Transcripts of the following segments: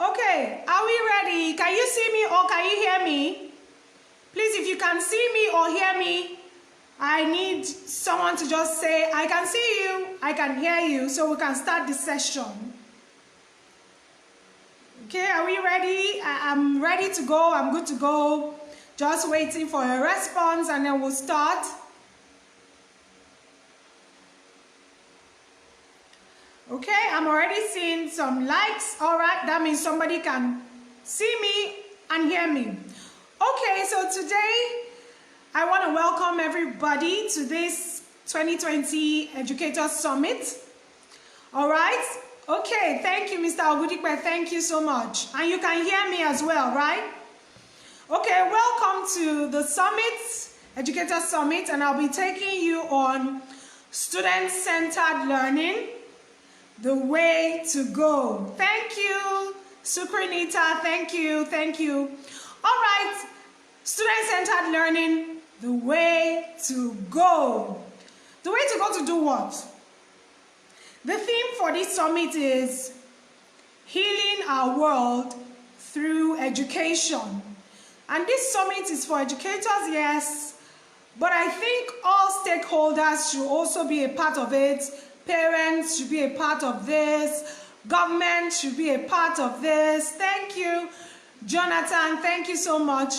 Okay, are we ready? Can you see me or can you hear me? Please, if you can see me or hear me, I need someone to just say, I can see you, I can hear you, so we can start the session. Okay, are we ready? I'm ready to go, I'm good to go. Just waiting for a response and then we'll start. Okay, I'm already seeing some likes. All right, that means somebody can see me and hear me. Okay, so today I want to welcome everybody to this 2020 Educators Summit. All right, okay, thank you, Mr. Ogudikwe, thank you so much. And you can hear me as well, right? Okay, welcome to the Summit, Educators Summit, and I'll be taking you on student-centered learning. The way to go. Thank you, Sukrinita. Thank you. Thank you. All right, student-centered learning, the way to go. The way to go to do what? The theme for this summit is healing our world through education. And this summit is for educators, yes, but I think all stakeholders should also be a part of it. Parents should be a part of this. Government should be a part of this. Thank you, Jonathan. Thank you so much.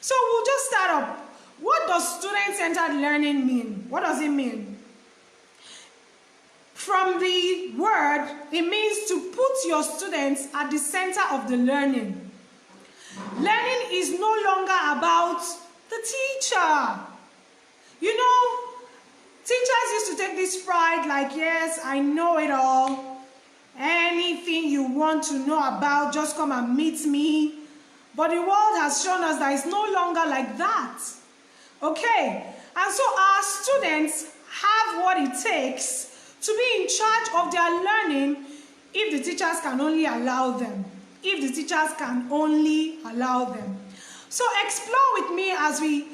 So we'll just start up. What does student-centered learning mean? What does it mean? From the word, it means to put your students at the center of the learning. Learning is no longer about the teacher. You know, teachers used to take this pride like, yes, I know it all. Anything you want to know about, just come and meet me. But the world has shown us that it's no longer like that. Okay? And so our students have what it takes to be in charge of their learning if the teachers can only allow them. If the teachers can only allow them. So explore with me as we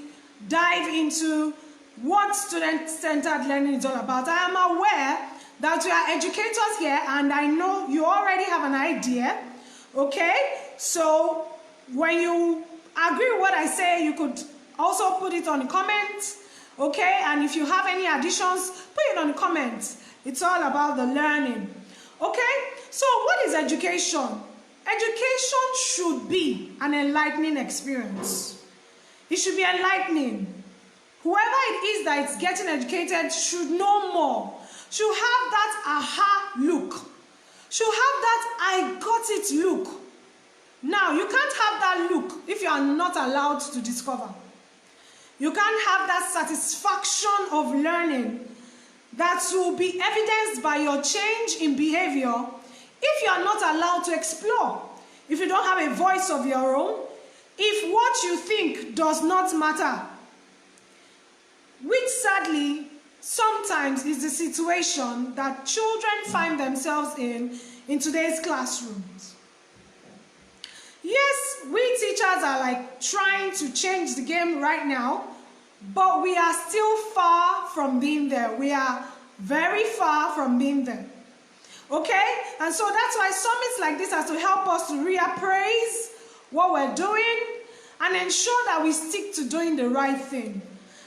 dive into what student-centered learning is all about. I am aware that we are educators here and I know you already have an idea, okay? So when you agree with what I say, you could also put it on the comments, okay? And if you have any additions, put it on the comments. It's all about the learning, okay? So what is education? Education should be an enlightening experience. It should be enlightening. Whoever it is that is getting educated should know more, should have that aha look, should have that I got it look. Now, you can't have that look if you are not allowed to discover. You can't have that satisfaction of learning that will be evidenced by your change in behavior if you are not allowed to explore, if you don't have a voice of your own, if what you think does not matter. Which sadly, sometimes is the situation that children find themselves in today's classrooms. Yes, we teachers are like trying to change the game right now, but we are still far from being there. We are very far from being there. Okay? And so that's why summits like this has to help us to reappraise what we're doing and ensure that we stick to doing the right thing.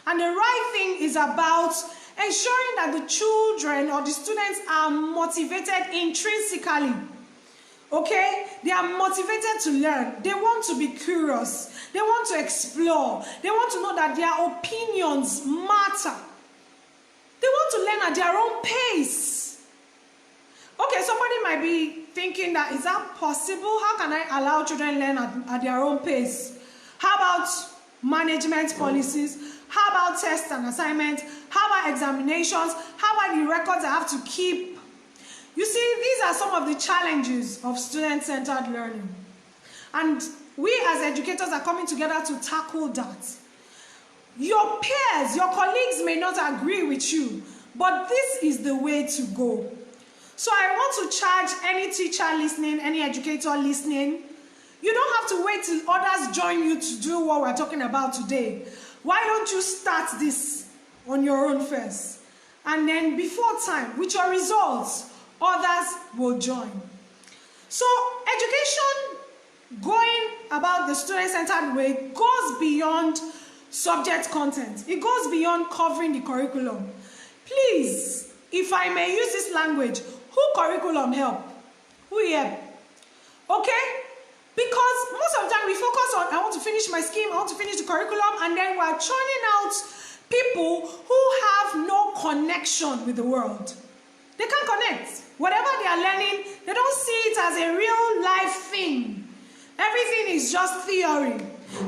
And the right thing is about ensuring that the children or the students are motivated intrinsically. Okay? They are motivated to learn. They want to be curious. They want to explore. They want to know that their opinions matter. They want to learn at their own pace. Okay, somebody might be thinking that, is that possible? How can I allow children learn at their own pace? How about management policies? How about tests and assignments? How about examinations? How about the records I have to keep? You see, these are some of the challenges of student-centered learning. And we as educators are coming together to tackle that. Your peers, your colleagues may not agree with you, but this is the way to go. So I want to charge any teacher listening, any educator listening, you don't have to wait till others join you to do what we're talking about today. Why don't you start this on your own first? And then before time, with your results, others will join. So education, going about the student-centered way, goes beyond subject content. It goes beyond covering the curriculum. Please, if I may use this language, who curriculum help? Who help? Okay? Because most of the time we focus on, I want to finish my scheme, I want to finish the curriculum, and then we're churning out people who have no connection with the world. They can't connect. Whatever they are learning, they don't see it as a real life thing. Everything is just theory.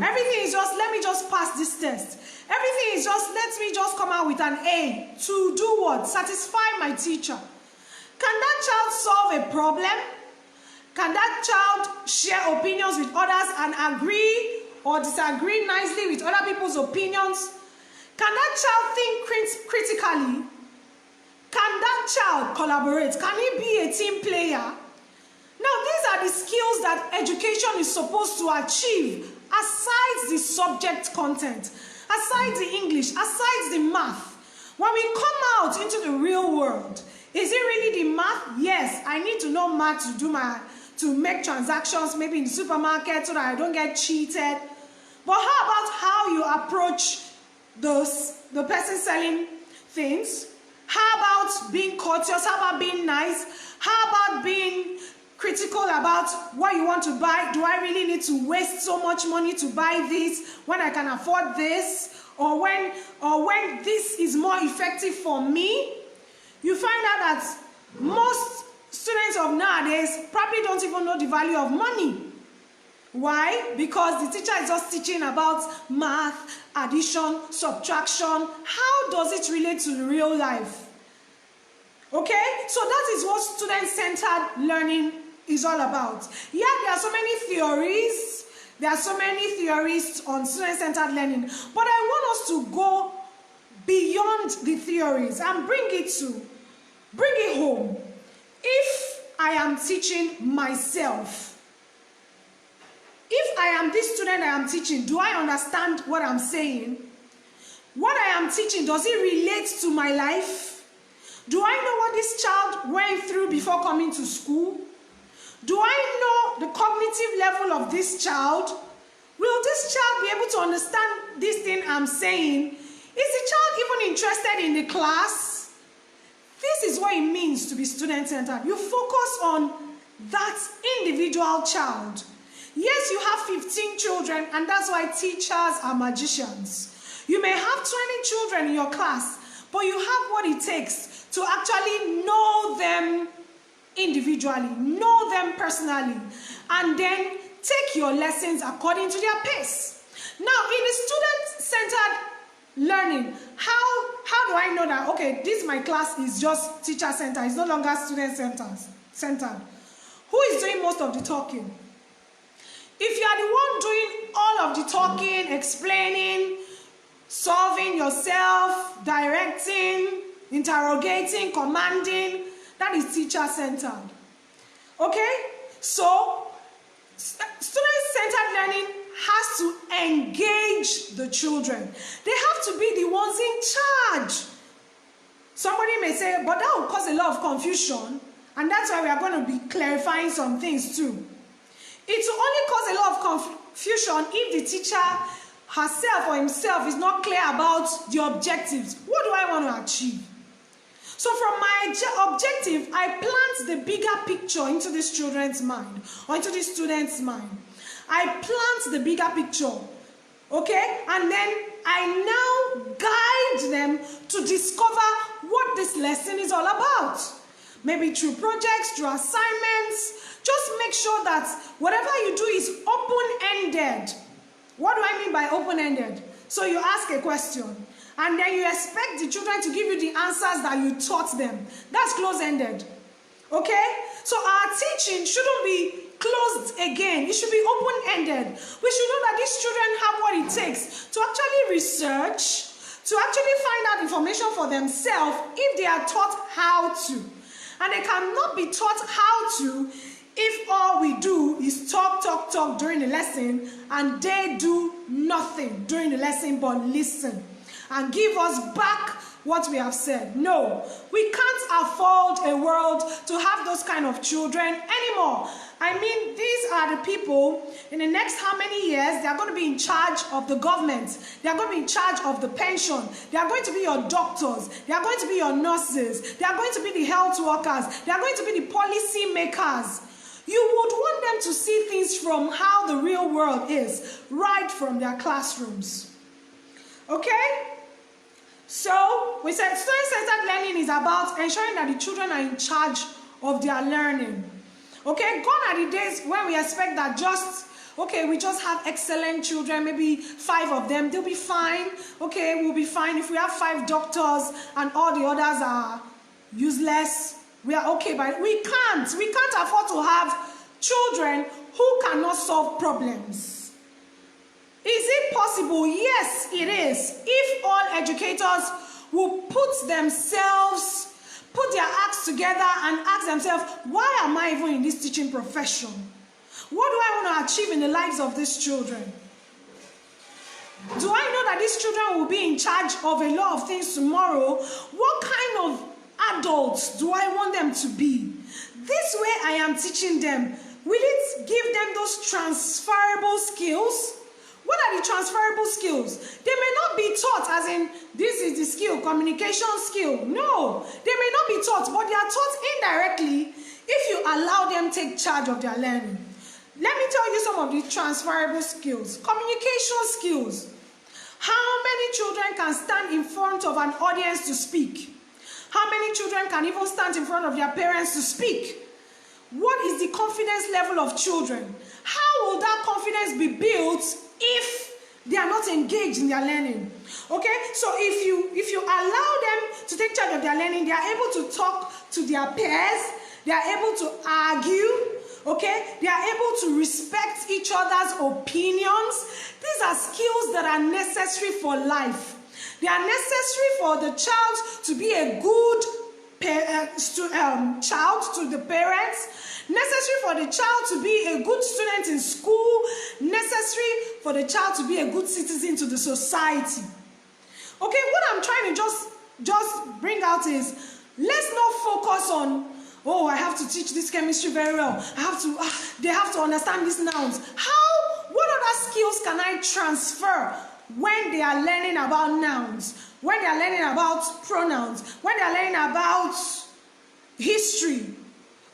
Everything is just, let me just pass this test. Everything is just, let me just come out with an A to do what? Satisfy my teacher. Can that child solve a problem? Can that child share opinions with others and agree or disagree nicely with other people's opinions? Can that child think critically? Can that child collaborate? Can he be a team player? Now, these are the skills that education is supposed to achieve, aside the subject content, aside the English, aside the math. When we come out into the real world, is it really the math? Yes, I need to know math to make transactions, maybe in the supermarket, so that I don't get cheated. But how about how you approach the person selling things? How about being courteous? How about being nice? How about being critical about what you want to buy? Do I really need to waste so much money to buy this when I can afford this? Or when this is more effective for me? You find out that most students of nowadays probably don't even know the value of money. Why? Because the teacher is just teaching about math, addition, subtraction. How does it relate to the real life? Okay? So that is what student-centered learning is all about. Yeah, there are so many theories. There are so many theories on student-centered learning. But I want us to go beyond the theories and bring it home. If I am teaching myself, if I am this student I am teaching, do I understand what I'm saying? What I am teaching, does it relate to my life? Do I know what this child went through before coming to school? Do I know the cognitive level of this child? Will this child be able to understand this thing I'm saying? Is the child even interested in the class? This is what it means to be student-centered. You focus on that individual child. Yes, you have 15 children, and that's why teachers are magicians. You may have 20 children in your class, but you have what it takes to actually know them individually, know them personally, and then take your lessons according to their pace. Now, in the student-centered learning, how do I know that, okay, this my class is just teacher-centered, it's no longer student-centered? Who is doing most of the talking? If you are the one doing all of the talking, explaining, solving yourself, directing, interrogating, commanding, that is teacher-centered. Okay? So, student-centered learning has to engage the children. They have to be the ones in charge. Somebody may say, but that will cause a lot of confusion, and that's why we are going to be clarifying some things too. It will only cause a lot of confusion if the teacher herself or himself is not clear about the objectives. What do I want to achieve? So from my objective, I plant the bigger picture into this children's mind or into this student's mind. I plant the bigger picture, okay? And then I now guide them to discover what this lesson is all about. Maybe through projects, through assignments. Just make sure that whatever you do is open-ended. What do I mean by open-ended? So you ask a question, and then you expect the children to give you the answers that you taught them. That's close-ended. Okay? So our teaching shouldn't be closed again. It should be open-ended. We should know that these children have what it takes to actually research, to actually find out information for themselves if they are taught how to. And they cannot be taught how to if all we do is talk during the lesson, and they do nothing during the lesson but listen and give us back what we have said. No, we can't afford a world to have those kind of children anymore. I mean, these are the people, in the next how many years, they are going to be in charge of the government. They are going to be in charge of the pension. They are going to be your doctors. They are going to be your nurses. They are going to be the health workers. They are going to be the policy makers. You would want them to see things from how the real world is, right from their classrooms. Okay? So, we said student-centered learning is about ensuring that the children are in charge of their learning. Okay, gone are the days when we expect that we just have excellent children, maybe 5 of them, they'll be fine. Okay, we'll be fine. If we have 5 doctors and all the others are useless, we are okay. But we can't afford to have children who cannot solve problems. Is it possible? Yes, it is. If all educators will put their acts together and ask themselves, why am I even in this teaching profession? What do I want to achieve in the lives of these children? Do I know that these children will be in charge of a lot of things tomorrow? What kind of adults do I want them to be? This way I am teaching them. Will it give them those transferable skills? What are the transferable skills? They may not be taught as in, this is the skill, communication skill. No, they may not be taught, but they are taught indirectly if you allow them to take charge of their learning. Let me tell you some of the transferable skills. Communication skills. How many children can stand in front of an audience to speak? How many children can even stand in front of their parents to speak? What is the confidence level of children? How will that confidence be built if they are not engaged in their learning? Okay, so if you allow them to take charge of their learning, they are able to talk to their peers, they are able to argue, okay, they are able to respect each other's opinions. These are skills that are necessary for life. They are necessary for the child to be a good child to the parents, necessary for the child to be a good student in school, necessary for the child to be a good citizen to the society. Okay, what I'm trying to just bring out is, let's not focus on, oh, I have to teach this chemistry very well. They have to understand these nouns. What other skills can I transfer when they are learning about nouns, when they are learning about pronouns, when they are learning about history?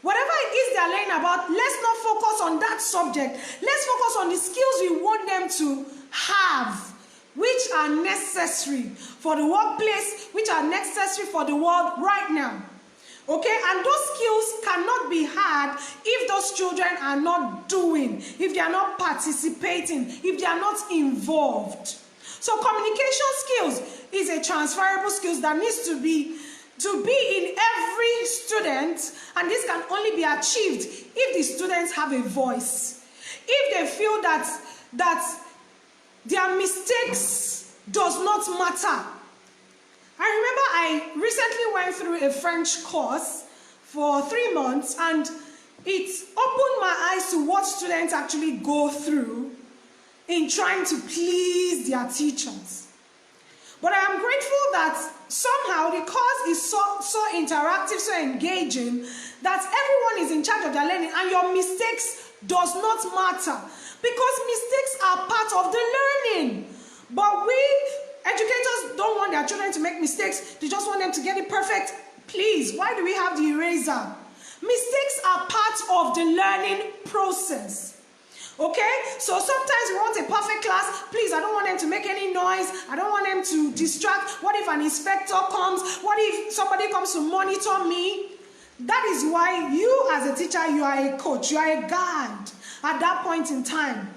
Whatever it is they are learning about, let's not focus on that subject. Let's focus on the skills we want them to have, which are necessary for the workplace, which are necessary for the world right now. Okay, and those skills cannot be had if those children are not doing, if they are not participating, if they are not involved. So communication skills is a transferable skills that needs to be in every student, and this can only be achieved if the students have a voice. If they feel that their mistakes does not matter. I remember I recently went through a French course for 3 months, and it opened my eyes to what students actually go through in trying to please their teachers. But I am grateful that somehow the course is so interactive, so engaging, that everyone is in charge of their learning and your mistakes does not matter, because mistakes are part of the learning. But we educators don't want their children to make mistakes. They just want them to get it perfect. Please, why do we have the eraser? Mistakes are part of the learning process. Okay, so sometimes we want a perfect class. Please, I don't want them to make any noise. I don't want them to distract. What if an inspector comes? What if somebody comes to monitor me? That is why you as a teacher, you are a coach, you are a guide at that point in time.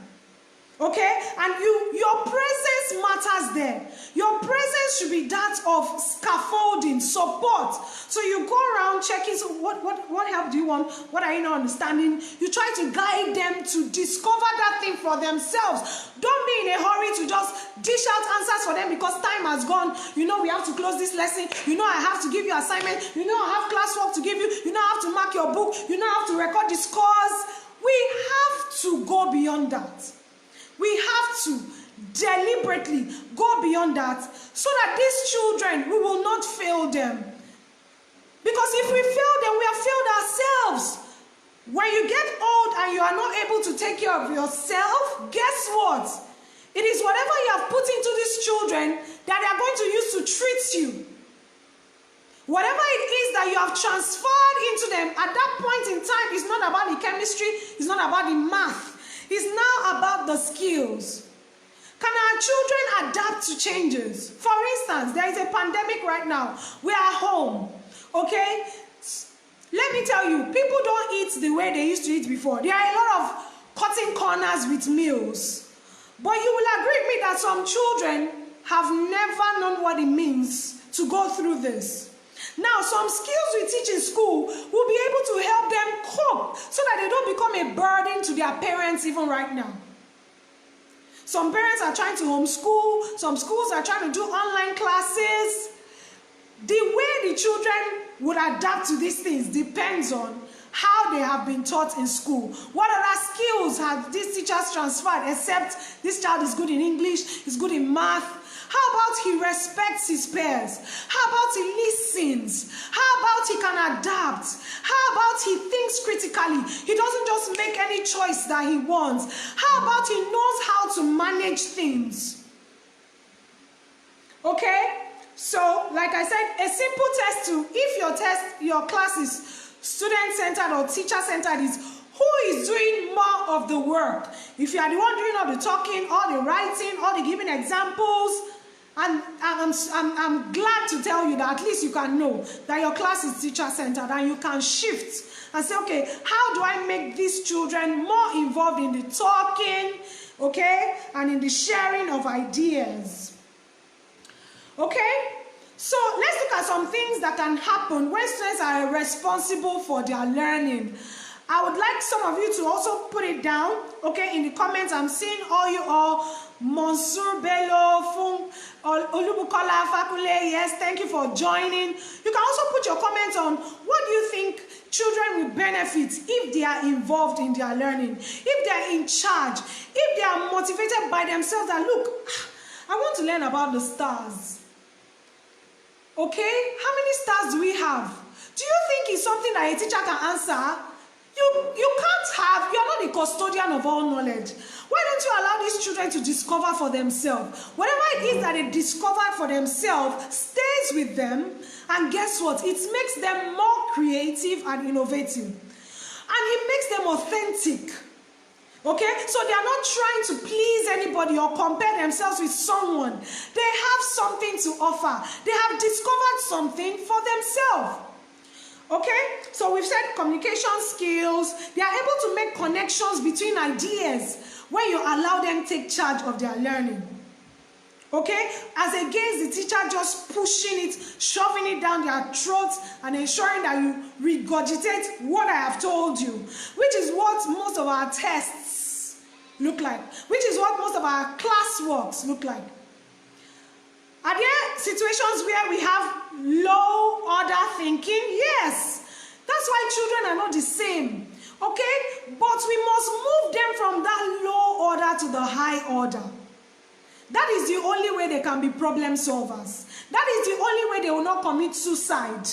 Okay, and your presence matters there. Your presence should be that of scaffolding, support. So you go around checking, so what help do you want? What are you not understanding? You try to guide them to discover that thing for themselves. Don't be in a hurry to just dish out answers for them because time has gone. You know we have to close this lesson. You know I have to give you assignment. You know I have classwork to give you. You know I have to mark your book. You know I have to record the scores. We have to go beyond that. We have to deliberately go beyond that so that these children, we will not fail them. Because if we fail them, we have failed ourselves. When you get old and you are not able to take care of yourself, guess what? It is whatever you have put into these children that they are going to use to treat you. Whatever it is that you have transferred into them at that point in time is not about the chemistry, it's not about the math. It's now about the skills. Can our children adapt to changes? For instance, there is a pandemic right now. We are home, okay? Let me tell you, people don't eat the way they used to eat before. There are a lot of cutting corners with meals. But you will agree with me that some children have never known what it means to go through this. Now, some skills we teach in school will be able to help them cope so that they don't become a burden to their parents even right now. Some parents are trying to homeschool. Some schools are trying to do online classes. The way the children would adapt to these things depends on how they have been taught in school. What other skills have these teachers transferred except this child is good in English, is good in math? How about he respects his peers? How about he listens? How about he can adapt? How about he thinks critically? He doesn't just make any choice that he wants. How about he knows how to manage things? Okay? So, like I said, a simple test if your class is student-centered or teacher-centered is who is doing more of the work. If you are the one doing all the talking, all the writing, all the giving examples, and I'm glad to tell you that at least you can know that your class is teacher-centered and you can shift and say, okay, how do I make these children more involved in the talking, okay, and in the sharing of ideas? Okay? So let's look at some things that can happen when students are responsible for their learning. I would like some of you to also put it down, okay, in the comments. I'm seeing all Monsieur Bello, Olubukola, Fakule, yes, thank you for joining. You can also put your comments on what do you think children will benefit if they are involved in their learning, if they are in charge, if they are motivated by themselves that, look, I want to learn about the stars. Okay, how many stars do we have? Do you think it's something that a teacher can answer? You can't have, you're not the custodian of all knowledge. Why don't you allow these children to discover for themselves? Whatever it is that they discovered for themselves stays with them, and guess what? It makes them more creative and innovative. And it makes them authentic. Okay, so they are not trying to please anybody or compare themselves with someone. They have something to offer. They have discovered something for themselves. Okay, so we've said communication skills. They are able to make connections between ideas when you allow them to take charge of their learning. Okay, as against the teacher just pushing it, shoving it down their throats and ensuring that you regurgitate what I have told you, which is what most of our tests look like, which is what most of our classworks look like. Are there situations where we have low order thinking? Yes. That's why children are not the same. Okay? But we must move them from that low order to the high order. That is the only way they can be problem solvers. That is the only way they will not commit suicide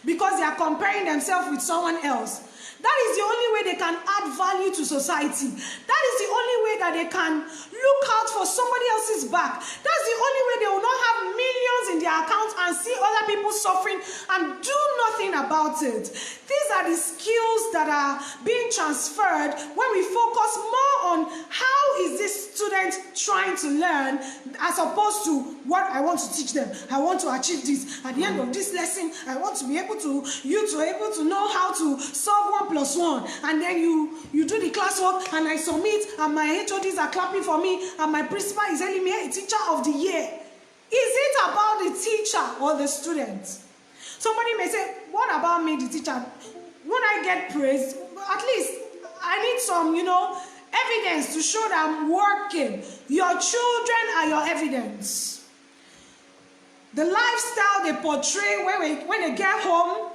because they are comparing themselves with someone else. That is the only way they can add value to society. That is the only way that they can look out for somebody else's back. That's the only way they will not have millions in their accounts and see other people suffering and do nothing about it. These are the skills that are being transferred when we focus more on how is this student trying to learn as opposed to what I want to teach them. I want to achieve this. At the end of this lesson, I want to be able to, able to know how to solve 1 + 1, and then you do the classwork and I submit and my HODs are clapping for me and my principal is telling me, hey, teacher of the year. Is it about the teacher or the student? Somebody may say, what about me, the teacher? When I get praised, at least I need some, evidence to show that I'm working. Your children are your evidence. The lifestyle they portray when they get home,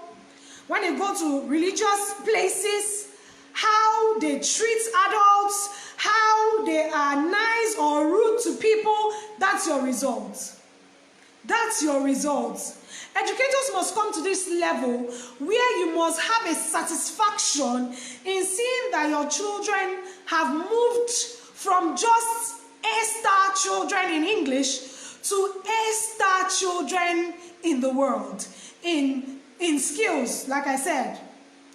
when they go to religious places, how they treat adults, how they are nice or rude to people, that's your result. That's your result. Educators must come to this level where you must have a satisfaction in seeing that your children have moved from just A-star children in English to A-star children in the world, in skills, like I said,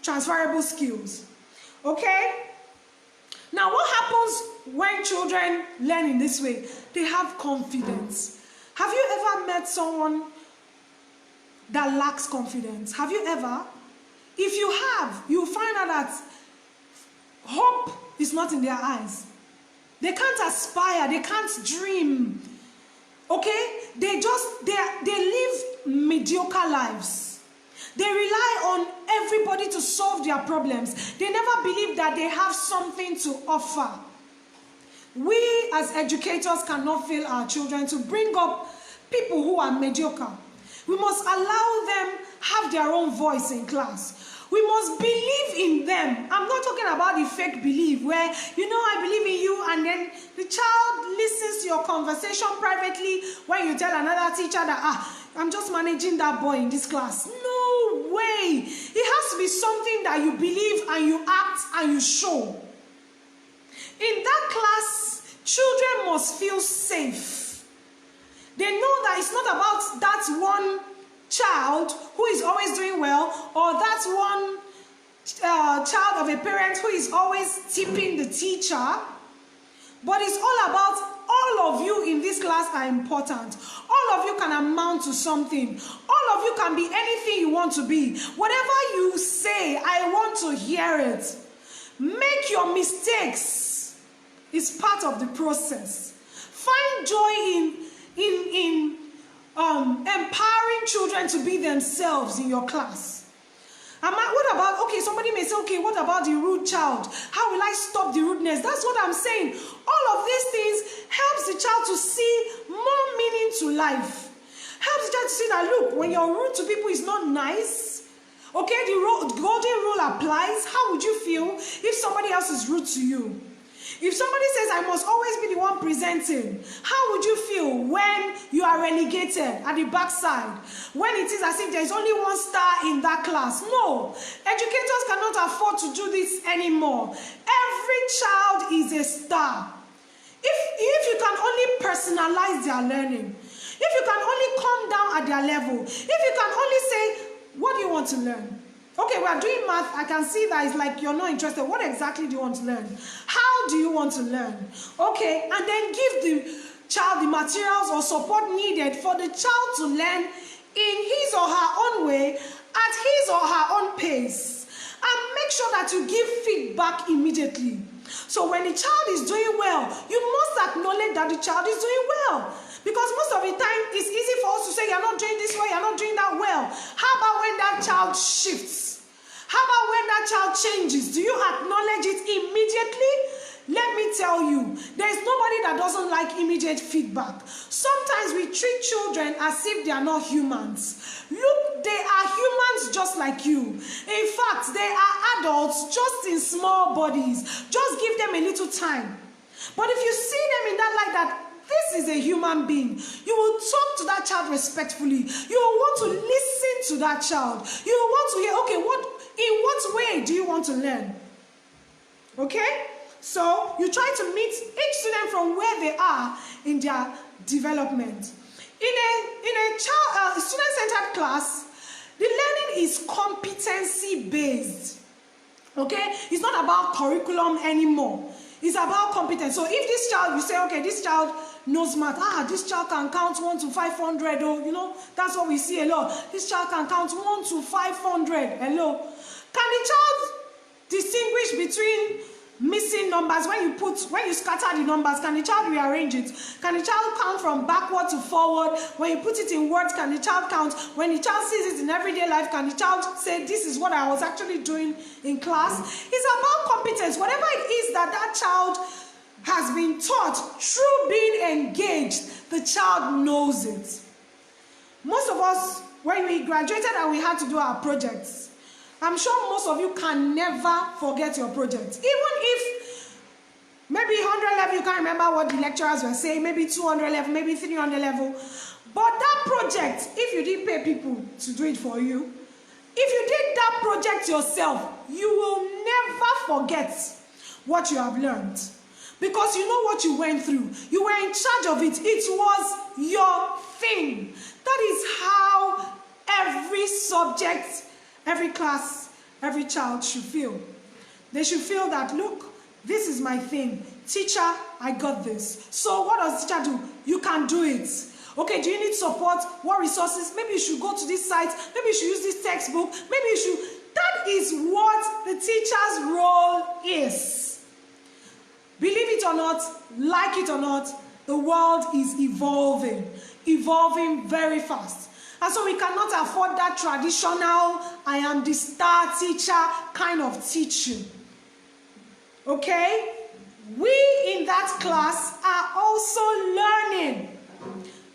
transferable skills. Okay? Now, what happens when children learn in this way? They have confidence. Have you ever met someone that lacks confidence? Have you ever? If you have, you'll find out that hope is not in their eyes. They can't aspire, they can't dream. Okay? They live mediocre lives. They rely on everybody to solve their problems. They never believe that they have something to offer. We as educators cannot fail our children to bring up people who are mediocre. We must allow them have their own voice in class. We must believe in them. I'm not talking about the fake belief where, I believe in you, and then the child listens to your conversation privately when you tell another teacher that, I'm just managing that boy in this class. No way. It has to be something that you believe and you act and you show. In that class, children must feel safe. They know that it's not about that one child who is always doing well, or that one child of a parent who is always tipping the teacher, but it's all about all of you in this class are important. All of you can amount to something. All of you can be anything you want to be. Whatever you say, I want to hear it. Make your mistakes. It's part of the process. Find joy in empowering children to be themselves in your class. What about, okay, somebody may say, okay, what about the rude child? How will I stop the rudeness? That's what I'm saying. All of these things helps the child to see more meaning to life. Helps the child to see that, look, when you're rude to people, it's not nice. Okay, the golden rule applies. How would you feel if somebody else is rude to you? If somebody says, I must always be the one presenting, how would you feel when you are relegated at the backside? When it is as if there is only one star in that class? No. Educators cannot afford to do this anymore. Every child is a star. If you can only personalize their learning, if you can only come down at their level, if you can only say, what do you want to learn? Okay, we are doing math. I can see that it's like you're not interested. What exactly do you want to learn? How do you want to learn? Okay, and then give the child the materials or support needed for the child to learn in his or her own way, at his or her own pace. And make sure that you give feedback immediately. So when the child is doing well, you must acknowledge that the child is doing well. Because most of the time, it's easy for us to say, you're not doing this well, you're not doing that well. How about when that child shifts? How about when that child changes? Do you acknowledge it immediately? Let me tell you, there is nobody that doesn't like immediate feedback. Sometimes we treat children as if they are not humans. Look, they are humans just like you. In fact, they are adults just in small bodies. Just give them a little time. But if you see them in that light that this is a human being, you will talk to that child respectfully. You will want to listen to that child. You will want to hear, okay, in what way do you want to learn? Okay? So you try to meet each student from where they are in their development. In a student-centered class, the learning is competency-based. Okay? It's not about curriculum anymore. It's about competence. So if this child, you say, okay, this child knows math. This child can count 1 to 500. Oh, that's what we see a lot. This child can count 1 to 500. Hello. Can the child distinguish between missing numbers? When you scatter the numbers, can the child rearrange it? Can the child count from backward to forward? When you put it in words, can the child count? When the child sees it in everyday life, can the child say, this is what I was actually doing in class? It's about competence. Whatever it is that child has been taught through being engaged, the child knows it. Most of us, when we graduated and we had to do our projects, I'm sure most of you can never forget your project. Even if Maybe 100 level, you can't remember what the lecturers were saying, maybe 200 level, maybe 300 level. But that project, if you didn't pay people to do it for you, if you did that project yourself, you will never forget what you have learned. Because you know what you went through. You were in charge of it. It was your thing. That is how every subject, every class, every child should feel. They should feel that, look, this is my thing. Teacher, I got this. So what does teacher do? You can do it. Okay, do you need support? What resources? Maybe you should go to this site. Maybe you should use this textbook. Maybe you should. That is what the teacher's role is. Believe it or not, like it or not, the world is evolving very fast. And so we cannot afford that traditional, I am the star teacher kind of teaching. Okay? We in that class are also learning.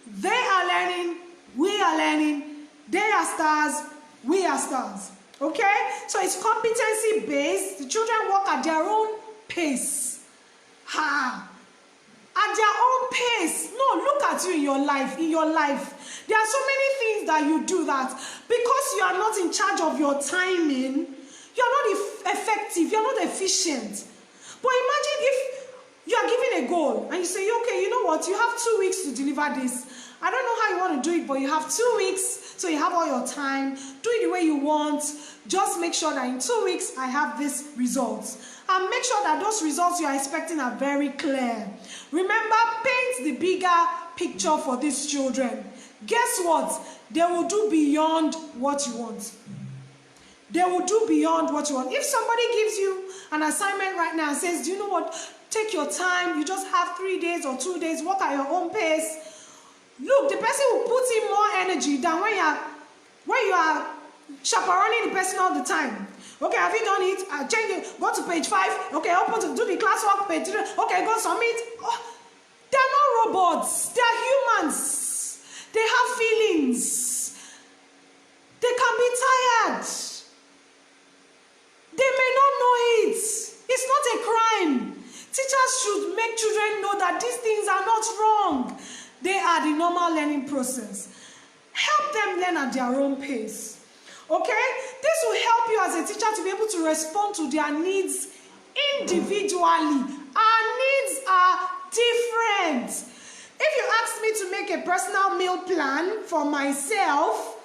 They are learning, we are learning, they are stars, we are stars. Okay? So it's competency based. The children work at their own pace. At their own pace. No, look at you in your life. There are so many things that you do that because you are not in charge of your timing, you are not effective, you are not efficient. But imagine if you are given a goal and you say, okay, you know what, you have 2 weeks to deliver this. I don't know how you want to do it, but you have 2 weeks, so you have all your time. Do it the way you want. Just make sure that in 2 weeks, I have these results. And make sure that those results you are expecting are very clear. Remember, paint the bigger picture for these children. Guess what? They will do beyond what you want. They will do beyond what you want. If somebody gives you an assignment right now and says, do you know what? Take your time. You just have 3 days or 2 days. Work at your own pace. Look, the person will put in more energy than when you are chaperoning the person all the time. Okay, have you done it? Change it. Go to page 5. Okay, open to do the classwork. Page 3. Okay, go submit. Oh, they're not robots. They're humans. They have feelings. They can be tired. They may not know it. It's not a crime. Teachers should make children know that these things are not wrong. They are the normal learning process. Help them learn at their own pace. Okay? This will help you as a teacher to be able to respond to their needs individually. Our needs are different. If you ask me to make a personal meal plan for myself,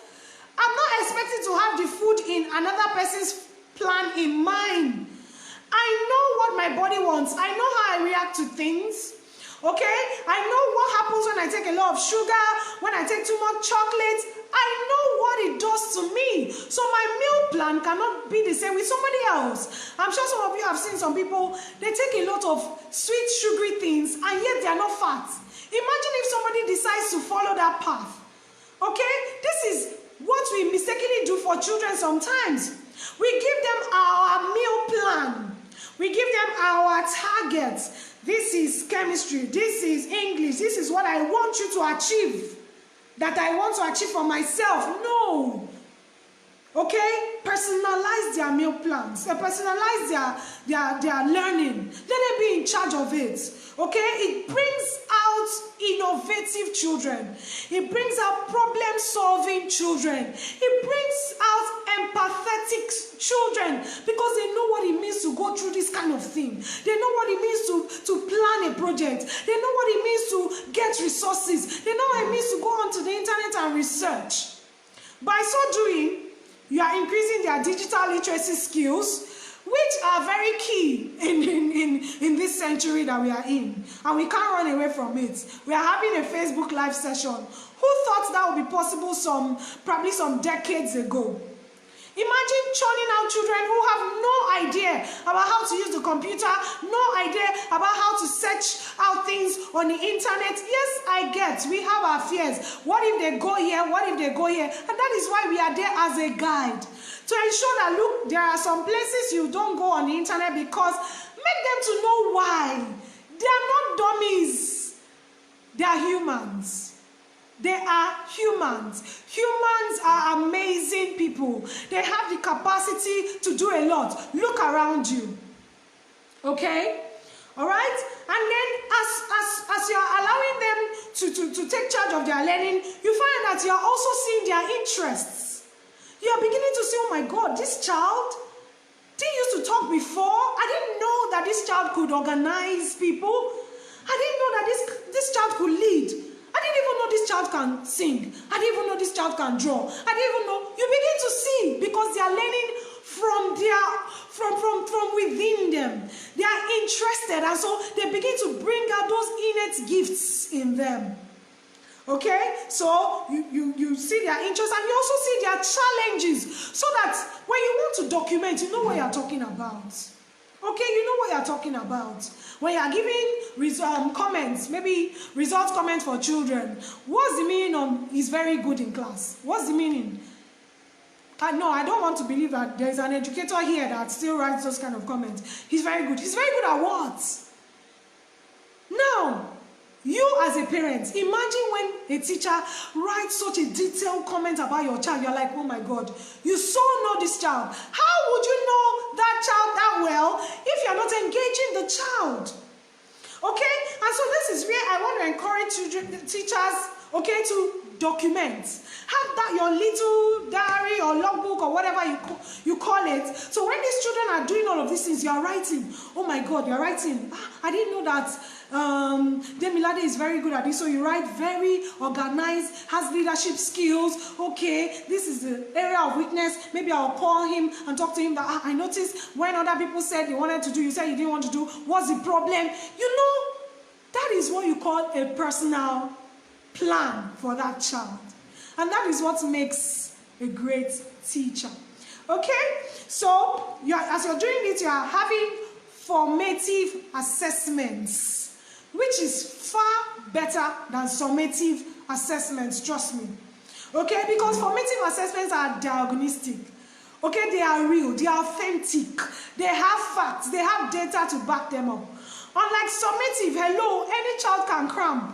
I'm not expecting to have the food in another person's plan in mind. I know what my body wants. I know how I react to things. Okay? I know what happens when I take a lot of sugar, when I take too much chocolate. I know what it does to me. So my meal plan cannot be the same with somebody else. I'm sure some of you have seen some people, they take a lot of sweet, sugary things, and yet they are not fat. Imagine if somebody decides to follow that path. Okay? This is what we mistakenly do for children sometimes. We give them our meal plan. We give them our targets. This is chemistry. This is English. This is what I want you to achieve. That I want to achieve for myself. No. Okay? Personalize their meal plans. Personalize their learning. Let them be in charge of it. Okay? It brings out innovative children. It brings out problem-solving children. It brings out empathetic children because they know what it means to go through this kind of thing. They know what it means to plan a project. They know what it means to get resources. They know what it means to go onto the internet and research. By so doing, you are increasing their digital literacy skills, which are very key in this century that we are in. And we can't run away from it. We are having a Facebook Live session. Who thought that would be possible probably some decades ago? Imagine churning out children who have no idea about how to use the computer, no idea about how to search out things on the internet. Yes, I get, we have our fears. What if they go here? What if they go here? And that is why we are there as a guide. To ensure that, look, there are some places you don't go on the internet because make them to know why. They are not dummies. They are humans. They are humans. Humans are amazing people. They have the capacity to do a lot. Look around you. Okay? All right? And then as you're allowing them to take charge of their learning, you find that you're also seeing their interests. You're beginning to say, oh my God, this child, they used to talk before. I didn't know that this child could organize people. I didn't know that this child could lead. I didn't even know this child can sing. I didn't even know this child can draw. I didn't even know. You begin to see because they are learning from within them. They are interested, and so they begin to bring out those innate gifts in them. Okay, so you see their interests, and you also see their challenges, so that when you want to document, you know what you're talking about. Okay, you know what you're talking about. When you're giving comments, maybe results comments for children, what's the meaning of "is very good in class"? What's the meaning? No, I don't want to believe that there's an educator here that still writes those kind of comments. He's very good. He's very good at what? Now, you as a parent, imagine when a teacher writes such a detailed comment about your child. You're like, oh my God, you so know this child. How would you know that child that well if you're not engaging the child? Okay? And so this is where I want to encourage teachers, okay, to document. Have that your little diary or logbook or whatever you call it. So when these children are doing all of these things, you are writing. Oh my God, you're writing. I didn't know that Demilade is very good at this. So you write very organized, has leadership skills. Okay, this is the area of weakness. Maybe I'll call him and talk to him that I noticed when other people said they wanted to do, you said you didn't want to do. What's the problem? You know, that is what you call a personal plan for that child. And that is what makes a great teacher. Okay? So, as you're doing it, you are having formative assessments, which is far better than summative assessments, trust me. Okay? Because formative assessments are diagnostic. Okay? They are real. They are authentic. They have facts. They have data to back them up. Unlike summative, hello, any child can cram.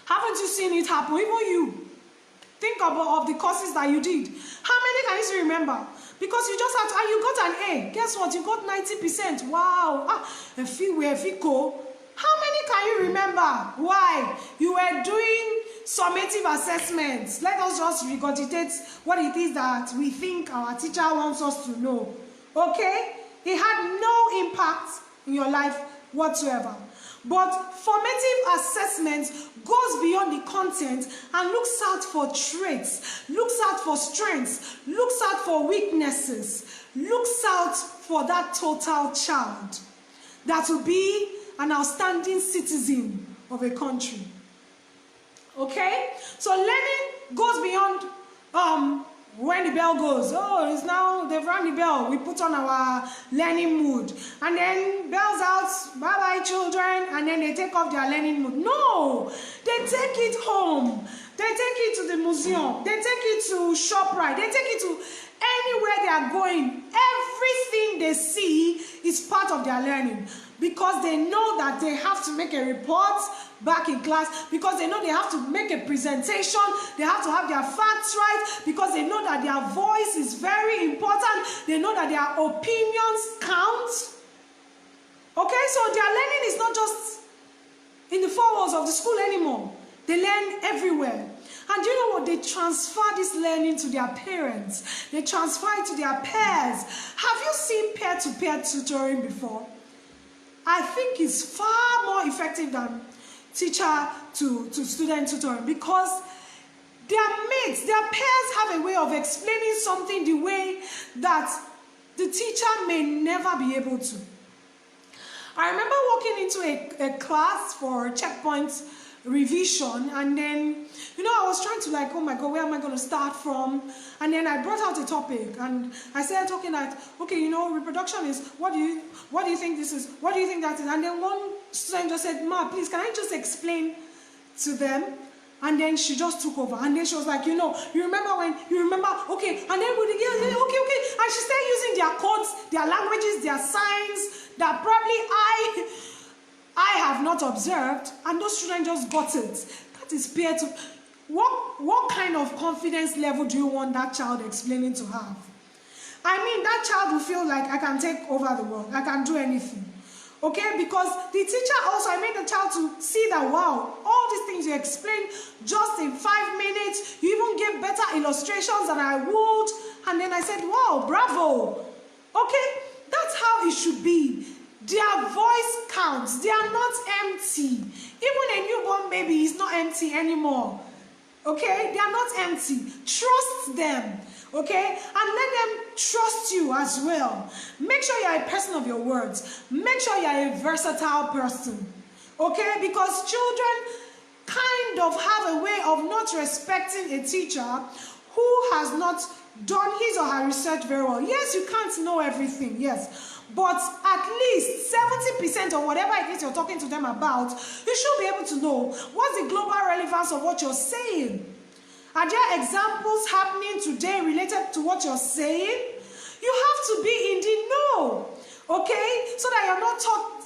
Haven't you seen it happen? Even you. Think of the courses that you did. How many can you still remember? Because you just had to, and you got an A. Guess what? You got 90%. Wow. A FICO. How many can you remember? Why? You were doing summative assessments. Let us just regurgitate what it is that we think our teacher wants us to know. Okay? It had no impact in your life whatsoever. But formative assessment goes beyond the content and looks out for traits, looks out for strengths, looks out for weaknesses, looks out for that total child that will be an outstanding citizen of a country. Okay? So learning goes beyond when the bell goes. Oh, it's now, they've rang the bell. We put on our learning mood. And then bells out, bye-bye children, and then they take off their learning mood. No! They take it home. They take it to the museum. They take it to ShopRite. They take it to anywhere they are going. Everything they see is part of their learning. Because they know that they have to make a report back in class, because they know they have to make a presentation, they have to have their facts right, because they know that their voice is very important, they know that their opinions count. Okay, so their learning is not just in the four walls of the school anymore. They learn everywhere. And you know what? They transfer this learning to their parents. They transfer it to their peers. Have you seen peer-to-peer tutoring before? I think it's far more effective than teacher to student tutoring, because their mates, their peers have a way of explaining something the way that the teacher may never be able to. I remember walking into a class for checkpoint revision, and then, you know, I was trying to like, oh my God, where am I going to start from? And then I brought out a topic, and I started talking like, okay, you know, reproduction is, what do you think this is? What do you think that is? And then one student just said, Ma, please, can I just explain to them? And then she just took over, and then she was like, you know, you remember, okay, and then we okay, and she started using their codes, their languages, their signs that probably I have not observed, and those children just got it. That is peer to. What kind of confidence level do you want that child explaining to have? I mean, that child will feel like I can take over the world, I can do anything. Okay, because the teacher also, I made the child to see that, wow, all these things you explained just in 5 minutes, you even gave better illustrations than I would. And then I said, wow, bravo. Okay, that's how it should be. Their voice counts. They are not empty. Even a newborn baby is not empty anymore. Okay, they are not empty. Trust them. Okay, and let them trust you as well. Make sure you're a person of your words. Make sure you're a versatile person. Okay, because children kind of have a way of not respecting a teacher who has not done his or her research very well. Yes, you can't know everything, yes, but at least 70% of whatever it is you're talking to them about, you should be able to know what's the global relevance of what you're saying. Are there examples happening today related to what you're saying? You have to be in the know, okay? So that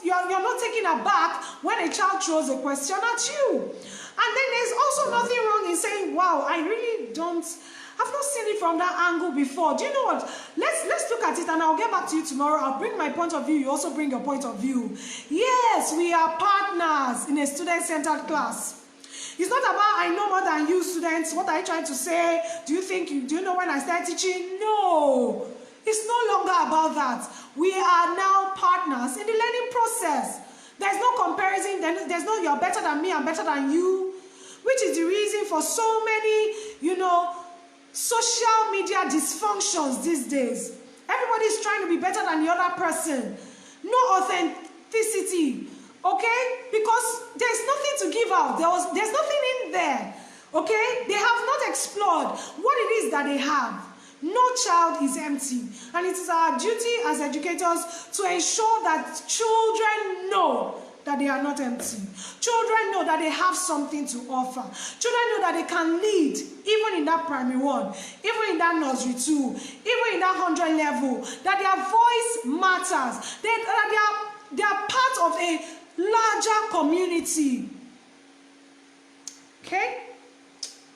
you're not taken aback when a child throws a question at you. And then there's also nothing wrong in saying, wow, I've not seen it from that angle before. Do you know what? Let's look at it, and I'll get back to you tomorrow. I'll bring my point of view. You also bring your point of view. Yes, we are partners in a student-centered class. It's not about I know more than you students. What are you trying to say? Do you know when I start teaching? No. It's no longer about that. We are now partners in the learning process. There's no comparison. There's no you're better than me, I'm better than you. Which is the reason for so many, social media dysfunctions these days. Everybody's trying to be better than the other person. No authenticity. Okay? Because there's nothing to give out. There's nothing in there. Okay? They have not explored what it is that they have. No child is empty. And it is our duty as educators to ensure that children know that they are not empty. Children know that they have something to offer. Children know that they can lead, even in that primary 1, even in that nursery 2, even in that 100 level, that their voice matters. They are part of a larger community. Okay?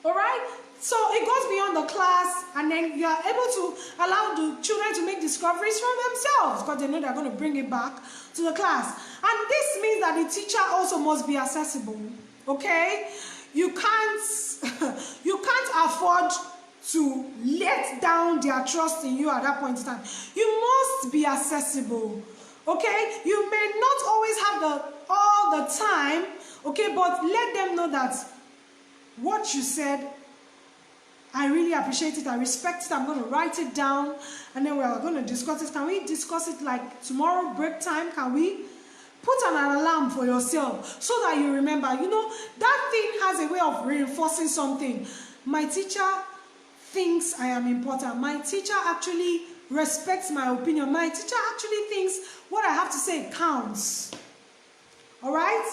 All right? So it goes beyond the class, and then you are able to allow the children to make discoveries from themselves because they know they're going to bring it back to the class. And this means that the teacher also must be accessible. Okay? You can't afford to let down their trust in you at that point in time. You must be accessible. Okay? You may not always have all the time, okay, but let them know that what you said, I really appreciate it, I respect it, I'm going to write it down, and then we are going to discuss it. Can we discuss it like tomorrow, break time? Can we put an alarm for yourself so that you remember? That thing has a way of reinforcing something. My teacher thinks I am important. My teacher actually respects my opinion. My teacher actually thinks what I have to say counts. All right?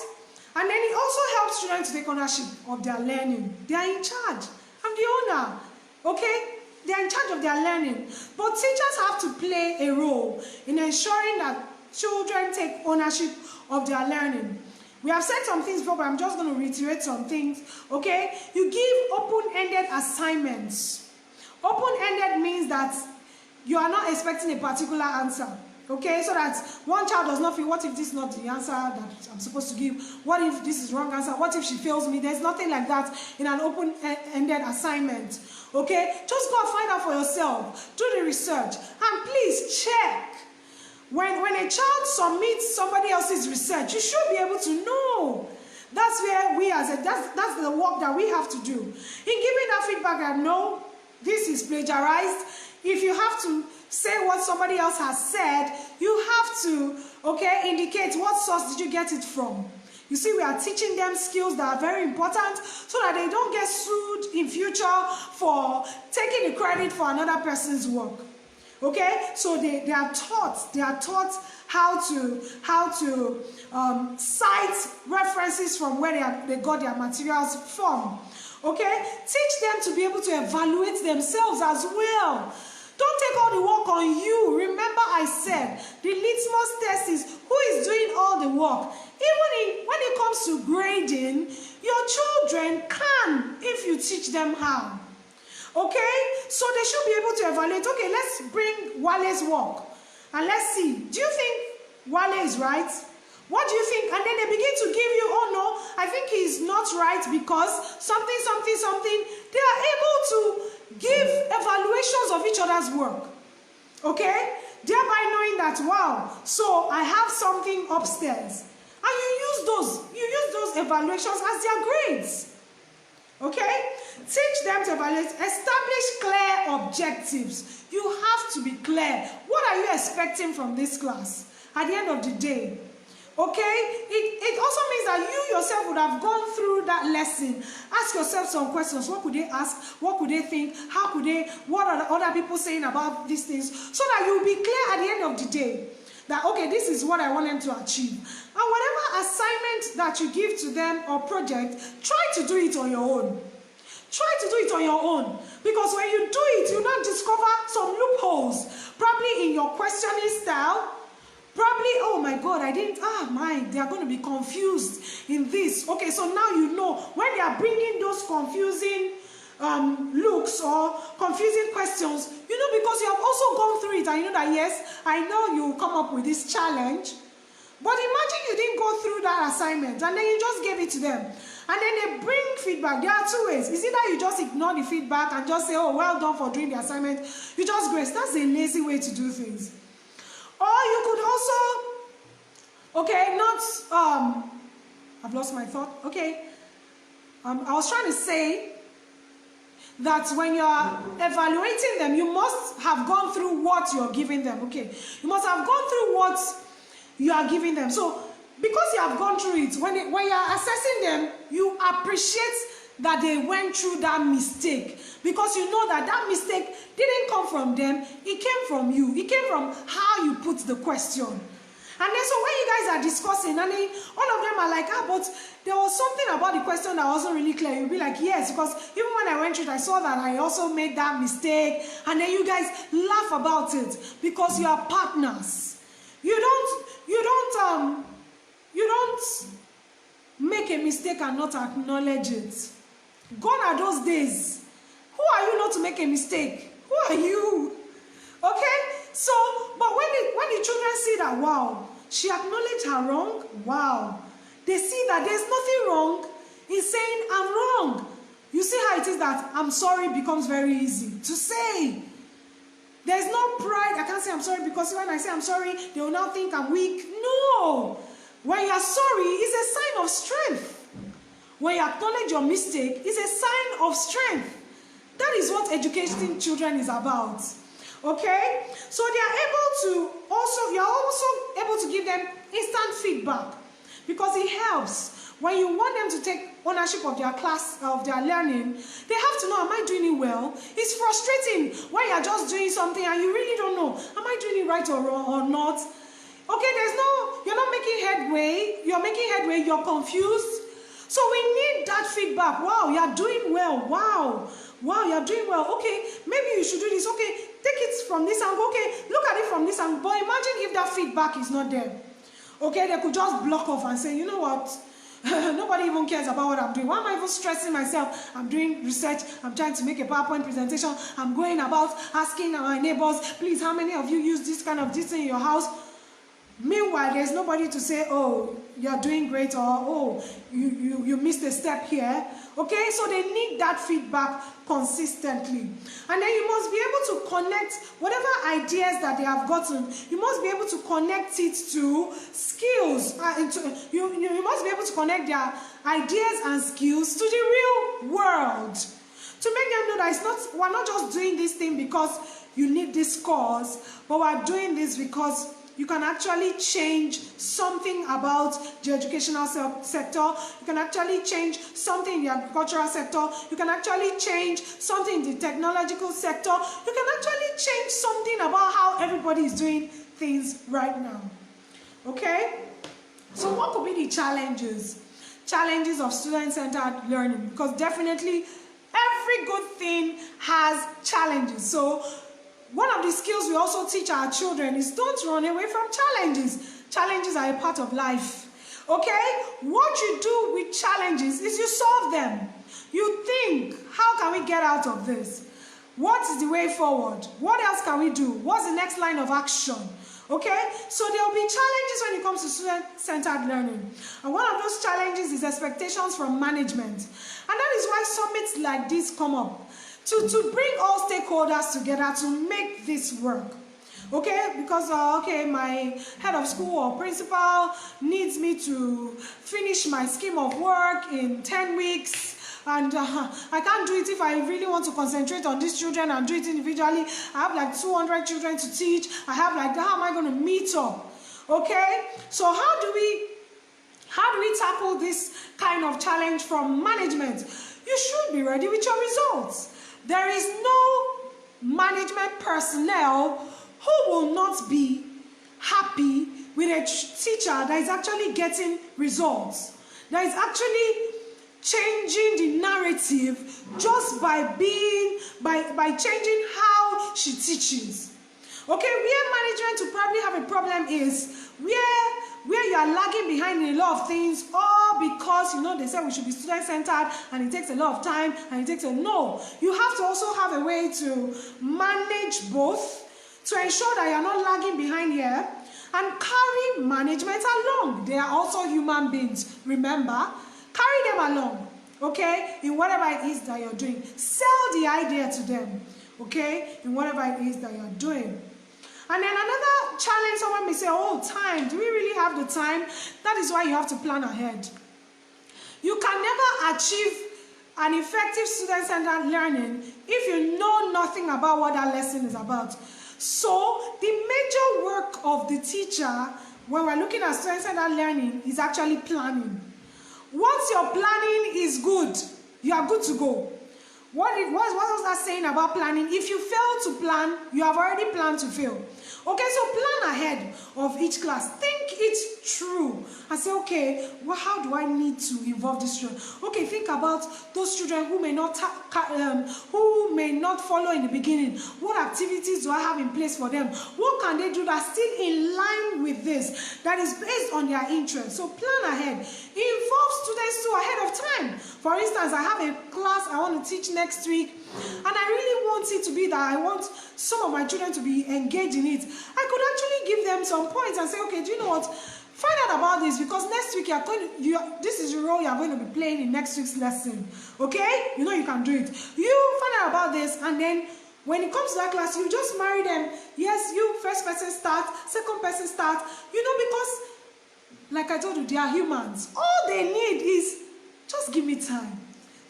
And then it also helps students to take ownership of their learning. They are in charge. I'm the owner. Okay? They are in charge of their learning. But teachers have to play a role in ensuring that children take ownership of their learning. We have said some things before, but I'm just going to reiterate some things. Okay? You give open-ended assignments. Open-ended means that you are not expecting a particular answer. Okay, so that one child does not feel, what if this is not the answer that I'm supposed to give? What if this is the wrong answer? What if she fails me? There's nothing like that in an open-ended assignment. Okay, just go and find out for yourself. Do the research. And please check. When a child submits somebody else's research, you should be able to know. That's where that's the work that we have to do. In giving that feedback, I know this is plagiarized. If you have to say what somebody else has said, you have to, indicate what source did you get it from. You see, we are teaching them skills that are very important so that they don't get sued in future for taking the credit for another person's work. Okay, so they are taught how to cite references from where they got their materials from. Okay, teach them to be able to evaluate themselves as well. Don't take all the work on you. Remember I said, the litmus test is who is doing all the work. Even when it comes to grading, your children can if you teach them how. Okay? So they should be able to evaluate. Okay, let's bring Wale's work. And let's see. Do you think Wale is right? What do you think? And then they begin to give you, oh no, I think he's not right because something. They are able to give evaluations of each other's work. Okay? Thereby knowing that, wow, so I have something upstairs. And you use those evaluations as their grades. Okay? Teach them to evaluate. Establish clear objectives. You have to be clear. What are you expecting from this class at the end of the day? Okay? It also means that you yourself would have gone through that lesson. Ask yourself some questions. What could they ask? What could they think? How could they? What are the other people saying about these things? So that you'll be clear at the end of the day that, okay, this is what I want them to achieve. And whatever assignment that you give to them or project, try to do it on your own. Try to do it on your own. Because when you do it, you now discover some loopholes. Probably in your questioning style. Probably, oh my God, they are going to be confused in this. Okay, so now you know when they are bringing those confusing looks or confusing questions, you know, because you have also gone through it and you know that, yes, I know you come up with this challenge. But imagine you didn't go through that assignment and then you just gave it to them. And then they bring feedback. There are two ways. Is either you just ignore the feedback and just say, oh, well done for doing the assignment. You just grace. That's a lazy way to do things. Or you could also, okay, I've lost my thought. Okay. I was trying to say that when you are evaluating them, you must have gone through what you're giving them. Okay. You must have gone through what you are giving them. So, because you have gone through it, when you are assessing them, you appreciate that they went through that mistake. Because you know that that mistake didn't come from them, it came from you. It came from how you put the question. And then so when you guys are discussing, and then all of them are like, but there was something about the question that wasn't really clear. You'll be like, yes, because even when I went through it, I saw that I also made that mistake. And then you guys laugh about it because you are partners. You don't make a mistake and not acknowledge it. Gone are those days. Who are you not to make a mistake? Who are you? Okay? So, but when the children see that, wow, she acknowledged her wrong, wow. They see that there's nothing wrong in saying I'm wrong. You see how it is that I'm sorry becomes very easy to say. There's no pride. I can't say I'm sorry because when I say I'm sorry, they will now think I'm weak. No. When you are sorry, it's a sign of strength. When you acknowledge your mistake, it's a sign of strength. That is what educating children is about. Okay? So you're also able to give them instant feedback because it helps. When you want them to take ownership of their class, of their learning, they have to know, am I doing it well? It's frustrating when you're just doing something and you really don't know, am I doing it right or wrong or not? Okay, you're not making headway, you're confused. So we need that feedback. Wow, you're doing well. Wow, you're doing well. Okay, maybe you should do this. Okay, take it from this angle. Okay, look at it from this angle. But imagine if that feedback is not there. Okay, they could just block off and say, you know what? Nobody even cares about what I'm doing. Why am I even stressing myself? I'm doing research. I'm trying to make a PowerPoint presentation. I'm going about asking my neighbors, please, how many of you use this kind of this in your house? Meanwhile, there's nobody to say, oh, you're doing great, or oh, you missed a step here. Okay, so they need that feedback consistently. And then you must be able to connect whatever ideas that they have gotten, you must be able to connect it to skills. You must be able to connect their ideas and skills to the real world. To make them know that we're not just doing this thing because you need this course, but we're doing this because you can actually change something about the educational sector. You can actually change something in the agricultural sector. You can actually change something in the technological sector. You can actually change something about how everybody is doing things right now. Okay? So what could be the challenges? Challenges of student-centered learning. Because definitely every good thing has challenges. So one of the skills we also teach our children is don't run away from challenges. Challenges are a part of life. Okay? What you do with challenges is you solve them. You think, how can we get out of this? What is the way forward? What else can we do? What's the next line of action? Okay, so there will be challenges when it comes to student-centered learning. And one of those challenges is expectations from management. And that is why summits like this come up, to bring all stakeholders together to make this work. Okay, because okay, my head of school or principal needs me to finish my scheme of work in 10 weeks. And I can't do it if I really want to concentrate on these children and do it individually. I have like 200 children to teach. I have like, how am I going to meet up? Okay, so how do we tackle this kind of challenge from management? You should be ready with your results. There is no management personnel who will not be happy with a teacher that is actually getting results, that is actually changing the narrative just by changing how she teaches. Okay, where management will probably have a problem is where you are lagging behind in a lot of things, all because they say we should be student-centered and it takes a lot of time and it takes no. You have to also have a way to manage both to ensure that you are not lagging behind here and carry management along. They are also human beings, remember. Carry them along, okay, in whatever it is that you're doing. Sell the idea to them, okay, in whatever it is that you're doing. And then another challenge, someone may say, oh, time. Do we really have the time? That is why you have to plan ahead. You can never achieve an effective student-centered learning if you know nothing about what that lesson is about. So the major work of the teacher when we're looking at student-centered learning is actually planning. Once your planning is good, you are good to go. What was that saying about planning? If you fail to plan, you have already planned to fail. Okay, so plan ahead of each class. Think it through and say, okay, well, how do I need to involve this children? Okay, think about those children who may not follow in the beginning. What activities do I have in place for them? What can they do that's still in line with this, that is based on their interests? So plan ahead. Involve students too ahead of time. For instance, I have a class I want to teach next week, and I really want it to be that I want some of my children to be engaged in it. I could actually give them some points and say, okay, do you know what? Find out about this, because next week this is the role you are going to be playing in next week's lesson. Okay? You know you can do it. You find out about this, and then when it comes to that class, you just marry them. Yes, you first person start, second person start. Because like I told you, they are humans. All they need is just give me time.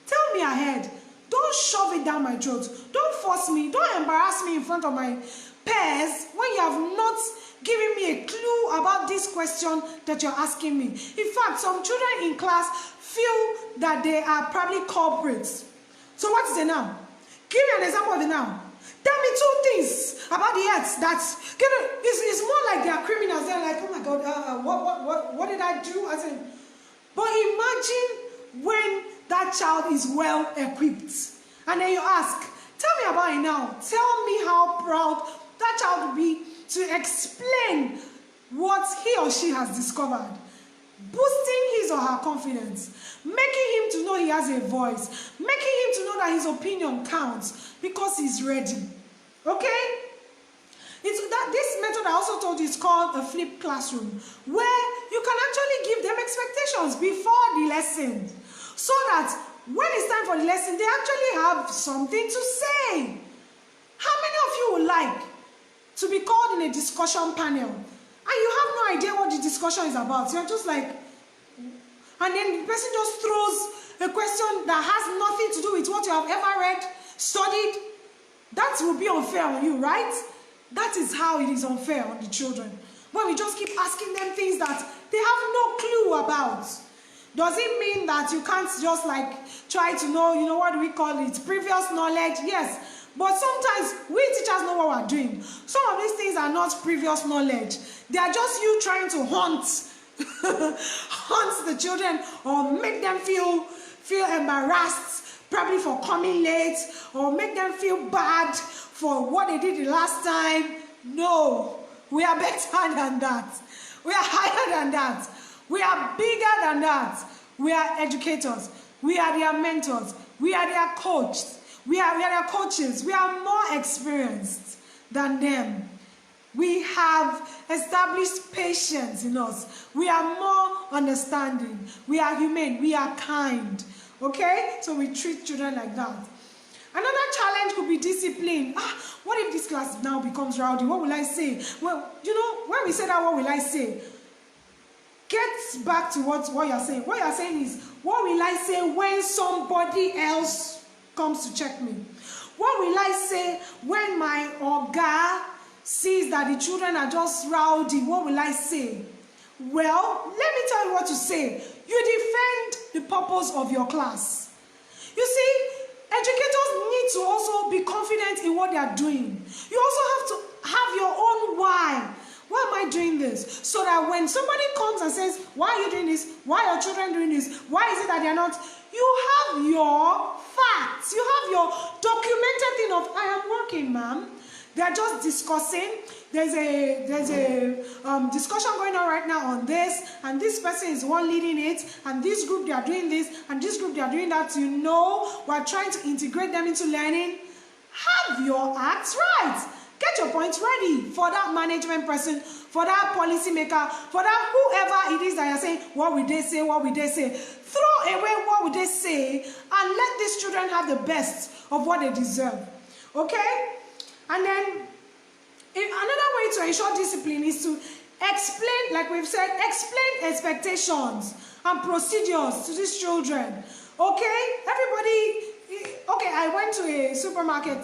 Tell me ahead. Don't shove it down my throat. Don't force me. Don't embarrass me in front of my peers when you have not given me a clue about this question that you're asking me. In fact, some children in class feel that they are probably culprits. So what is the noun? Give me an example of the noun. Tell me two things about the earth it's more like they are criminals. They're like, oh my God, what did I do? But imagine when that child is well equipped, and then you ask, tell me about it now. Tell me how proud that child will be to explain what he or she has discovered, boosting his or her confidence, making him to know he has a voice, making him to know that his opinion counts because he's ready. Okay? This method I also told you is called a flipped classroom, where you can actually give them expectations before the lesson, so that when it's time for the lesson, they actually have something to say. How many of you would like to be called in a discussion panel, and you have no idea what the discussion is about? You're just like, and then the person just throws a question that has nothing to do with what you have ever read, studied. That will be unfair on you, right? That is how it is unfair on the children, when we just keep asking them things that they have no clue about. Does it mean that you can't just like try to know, what do we call it, previous knowledge? Yes, but sometimes we teachers know what we're doing. Some of these things are not previous knowledge. They are just you trying to hunt the children, or make them feel embarrassed, probably for coming late, or make them feel bad for what they did the last time. No, we are better than that. We are higher than that. We are bigger than that. We are educators. We are their mentors. We are their coaches. We are their coaches. We are more experienced than them. We have established patience in us. We are more understanding. We are humane. We are kind. Okay? So we treat children like that. Another challenge could be discipline. What if this class now becomes rowdy? What will I say? Well, you know, when we say that, what will I say? Get back to what you're saying. What you're saying is, what will I say when somebody else comes to check me? What will I say when my Oga sees that the children are just rowdy? What will I say? Well, let me tell you what to say. You defend the purpose of your class. You see, educators need to also be confident in what they are doing. You also have to have your own why. Why am I doing this? So that when somebody comes and says, why are you doing this? Why are your children doing this? Why is it that they are not? You have your facts. You have your documented thing of, I am working, ma'am. They are just discussing. There's a discussion going on right now on this, and this person is the one leading it, and this group they are doing this, and this group they are doing that. You know, we're trying to integrate them into learning. Have your acts right. Get your points ready for that management person, for that policy maker, for that whoever it is that you're saying, what will they say, what will they say? Throw away what will they say and let these children have the best of what they deserve. Okay? And then another way to ensure discipline is to explain, like we've said, explain expectations and procedures to these children. Okay? Everybody, okay, I went to a supermarket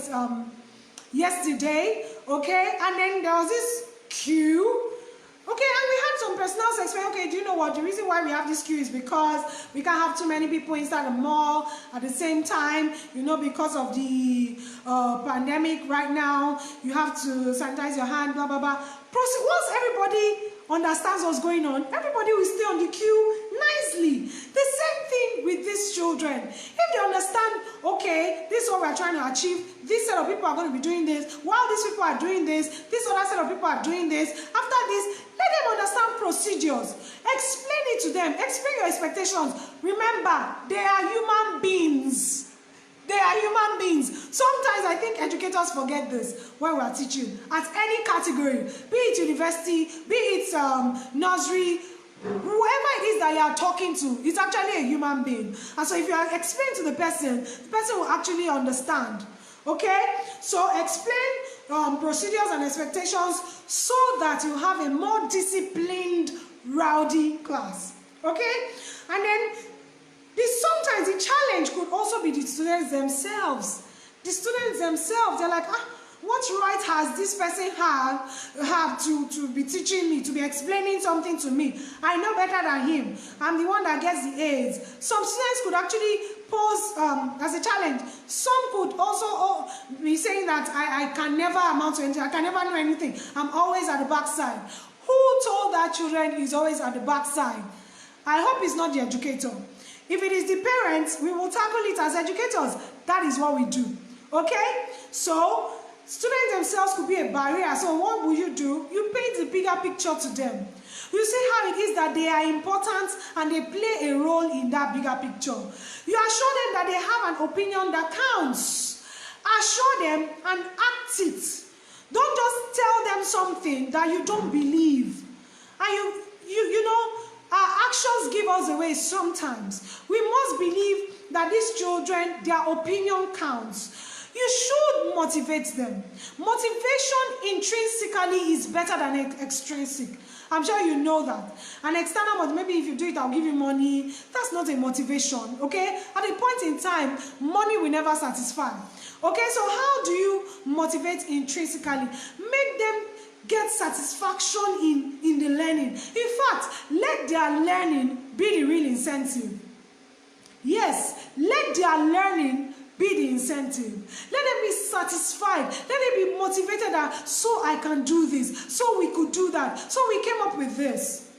yesterday, okay, and then there was this queue, okay, and we had some personnel explain, okay, do you know what, the reason why we have this queue is because we can't have too many people inside the mall at the same time, you know, because of the pandemic right now, you have to sanitize your hand, blah, blah, blah. Once everybody understands what's going on, everybody will stay on the queue nicely. The same thing with these children. If they understand, okay, this is what we're trying to achieve, this set of people are going to be doing this, while these people are doing this other set of people are doing this, after this, let them understand procedures. Explain it to them. Explain your expectations. Remember, they are human beings. They are human beings. Sometimes I think educators forget this when we are teaching at any category, be it university, be it nursery, whoever it is that you are talking to is actually a human being. And so if you are explaining to the person will actually understand. Okay? So explain procedures and expectations so that you have a more disciplined, rowdy class. Okay? And then sometimes the challenge could also be the students themselves. The students themselves, they're like, what right has this person have to be teaching me, to be explaining something to me? I know better than him. I'm the one that gets the A's. Some students could actually pose as a challenge. Some could also be saying that I can never amount to anything. I can never know anything. I'm always at the backside. Who told that children is always at the backside? I hope it's not the educator. If it is the parents, we will tackle it as educators. That is what we do. Okay? So, students themselves could be a barrier. So what will you do? You paint the bigger picture to them. You see how it is that they are important and they play a role in that bigger picture. You assure them that they have an opinion that counts. Assure them and act it. Don't just tell them something that you don't believe. And you know, our actions give us away sometimes. We must believe that these children, their opinion counts. You should motivate them. Motivation intrinsically is better than extrinsic. I'm sure you know that. An external motivation, maybe if you do it, I'll give you money. That's not a motivation, okay? At a point in time, money will never satisfy. Okay, so how do you motivate intrinsically? Make them get satisfaction in the learning. In fact, let their learning be the real incentive. Yes, let their learning be the incentive. Let them be satisfied. Let them be motivated that so I can do this, so we could do that, so we came up with this.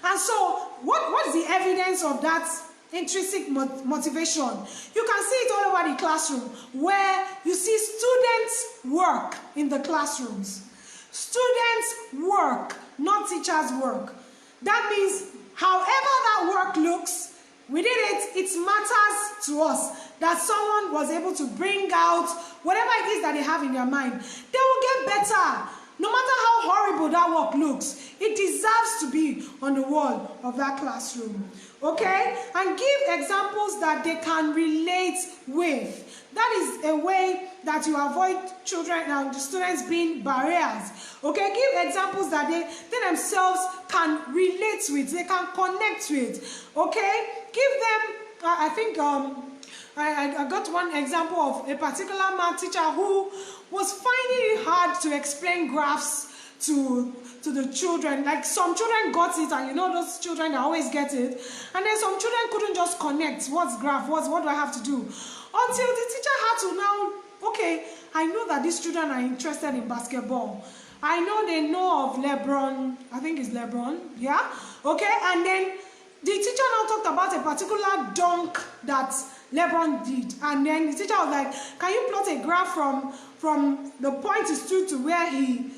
And so what is the evidence of that intrinsic motivation? You can see it all over the classroom, where you see students work in the classrooms. Students work, not teachers work. That means however that work looks, we did it, it matters to us that someone was able to bring out whatever it is that they have in their mind. They will get better. No matter how horrible that work looks, it deserves to be on the wall of that classroom. Okay? And give examples that they can relate with. That is a way that you avoid children and students being barriers. Okay? Give examples that they themselves can relate with, they can connect with. Okay? Give them, I think, I got one example of a particular math teacher who was finding it hard to explain graphs to the children. Like some children got it, and you know those children that always get it, and then some children couldn't just connect. What's graph? What do I have to do? Until the teacher had to now, okay, I know that these children are interested in basketball. I know they know of LeBron, I think it's LeBron, yeah? Okay, and then the teacher now talked about a particular dunk that LeBron did, and then the teacher was like, can you plot a graph from the point he stood to where he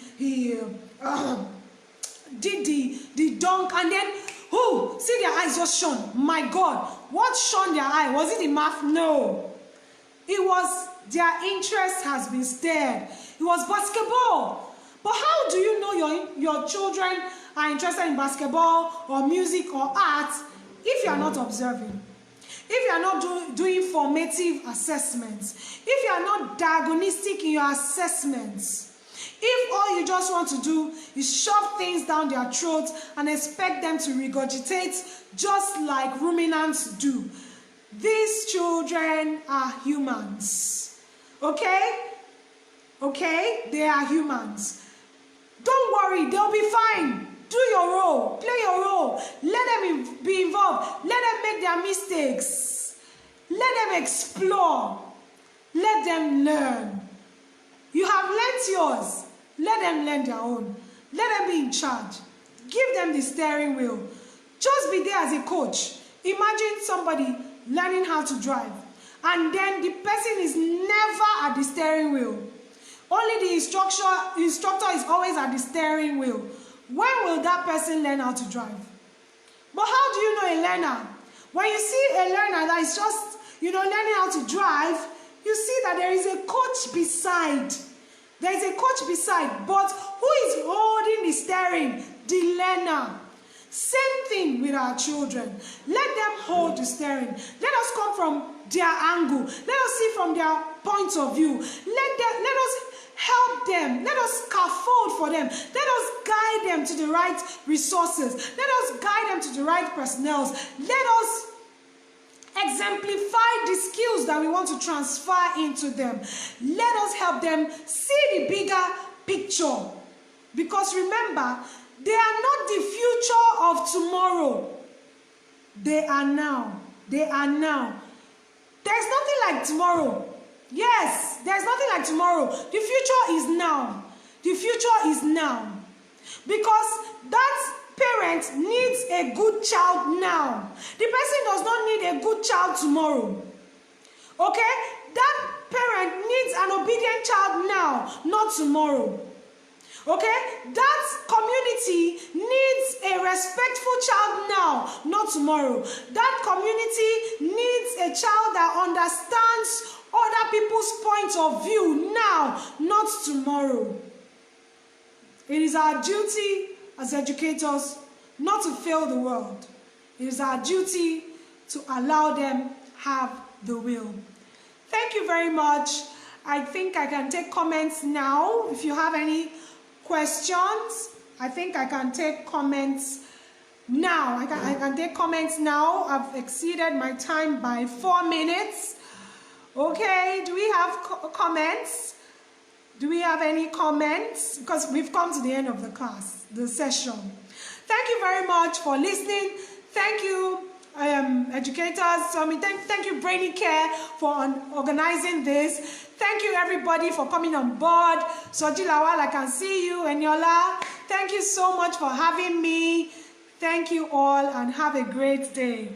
did the dunk, and then see their eyes just shone. My God, what shone their eye? Was it the math? No, it was their interest has been stirred. It was basketball. But how do you know your children are interested in basketball or music or art if you are not observing? If you are not doing formative assessments, if you are not diagnostic in your assessments, if all you just want to do is shove things down their throats and expect them to regurgitate just like ruminants do, these children are humans. Okay? Okay? They are humans. Don't worry, they'll be fine. Do your role, play your role, let them be involved, let them make their mistakes, let them explore, let them learn. You have learnt yours, let them learn their own, let them be in charge, give them the steering wheel. Just be there as a coach. Imagine somebody learning how to drive, and then the person is never at the steering wheel. Only the instructor is always at the steering wheel. When will that person learn how to drive? But how do you know a learner? When you see a learner that is just, learning how to drive, you see that there is a coach beside. There is a coach beside, but who is holding the steering? The learner. Same thing with our children. Let them hold the steering. Let us come from their angle. Let us see from their point of view. Let us help them. Let us scaffold for them. Let us guide them to the right resources. Let us guide them to the right personnel. Let us exemplify the skills that we want to transfer into them. Let us help them see the bigger picture. Because remember, they are not the future of tomorrow. They are now. They are now. There's nothing like tomorrow. Yes, there's nothing like tomorrow. The future is now. The future is now. Because that parent needs a good child now. The person does not need a good child tomorrow. Okay? That parent needs an obedient child now, not tomorrow. Okay? That community needs a respectful child now, not tomorrow. That community needs a child that understands other people's point of view now, not tomorrow. It is our duty as educators not to fail the world. It is our duty to allow them have the will. Thank you very much. I think I can take comments now. If you have any questions, I think I can take comments now. I can take comments now. I've exceeded my time by 4 minutes. Okay, do we have comments? Do we have any comments? Because we've come to the end of the class, the session. Thank you very much for listening. Thank you, educators. Thank you, Brainy Care, for organizing this. Thank you, everybody, for coming on board. Soji Lawal, I can see you. Eniola, thank you so much for having me. Thank you all, and have a great day.